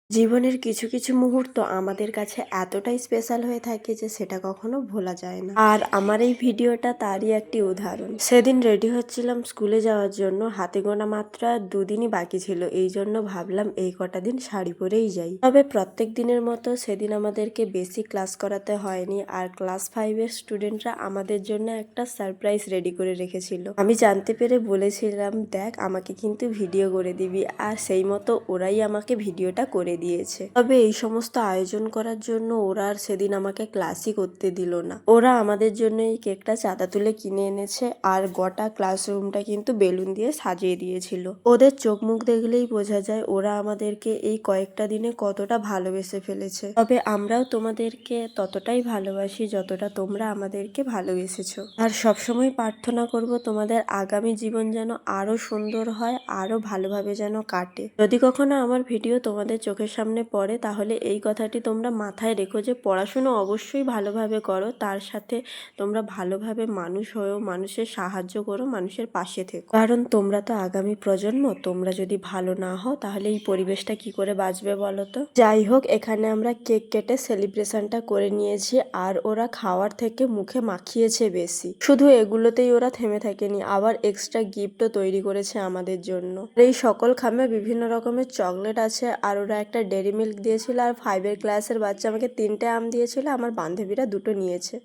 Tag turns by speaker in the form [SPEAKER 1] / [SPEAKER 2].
[SPEAKER 1] জীবনের কিছু কিছু মুহূর্ত আমাদের কাছে এতটাই স্পেশাল হয়ে থাকে যে সেটা কখনো ভোলা যায় না। আর আমার এই ভিডিওটা তারই একটি উদাহরণ। সেদিন রেডি হচ্ছিলাম স্কুলে যাওয়ার জন্য, হাতে গোনা মাত্র আর দুদিনই বাকি ছিল। এই জন্য ভাবলাম এই কটা দিন শাড়ি পরেই যাই। তবে প্রত্যেক দিনের মতো সেদিন আমাদেরকে বেশি ক্লাস করাতে হয়নি, আর ক্লাস 5-এর স্টুডেন্টরা আমাদের জন্য একটা সারপ্রাইজ রেডি করে রেখেছিল। আমি জানতে পেরে বলেছিলাম, দেখ আমাকে কিন্তু ভিডিও করে দিবি, আর সেই মতো ওরাই আমাকে ভিডিওটা করে দিয়েছে। তবে এই সমস্ত আয়োজন করার জন্য ওরা আর সেদিন আমাকে ক্লাসই করতে দিল না। ওরা আমাদের জন্য এই কেকটা চাঁদা তুলে কিনে এনেছে, আর গোটা ক্লাসরুমটা কিন্তু বেলুন দিয়ে সাজিয়ে দিয়েছিল। ওদের চোখ মুখ দেখলেই বোঝা যায় ওরা আমাদেরকে এই কয়েকটা দিনে কতটা ভালোবেসে ফেলেছে। তবে আমরাও তোমাদেরকে ততটাই ভালোবাসি যতটা তোমরা আমাদেরকে ভালোবেসেছো। আর সবসময় প্রার্থনা করব তোমাদের আগামী জীবন যেন আরো সুন্দর হয়, আরো ভালোভাবে যেন কাটে। যদি কখনো আমার ভিডিও তোমাদের চোখের সামনে পড়ে তাহলে এই কথাটি তোমরা মাথায় রেখো যে পড়াশুনো অবশ্যই ভালোভাবে করো, তার সাথে তোমরা ভালোভাবে মানুষ হয়েও মানুষের সাহায্য করো, মানুষের পাশে থেকো। কারণ তোমরা তো আগামী প্রজন্ম, তোমরা যদি ভালো না হও তাহলে এই পরিবেশটা কি করে বাঁচবে বলো তো। যাই হোক, এখানে আমরা কেক কেটে সেলিব্রেশনটা করে নিয়েছি, আর ওরা খাওয়ার থেকে মুখে মাখিয়েছে বেশি। শুধু এগুলোতেই ওরা থেমে থাকেনি, আবার এক্সট্রা গিফটও তৈরি করেছে আমাদের জন্য। এই সকল খামে বিভিন্ন রকমের চকলেট আছে, আর ওরা একটা ডেরি মিল্ক দিয়েছিল, আর 5-এর ক্লাসের বাচ্চা আমাকে 3টে আম দিয়েছিল, আমার বান্ধবীরা 2টো নিয়েছে।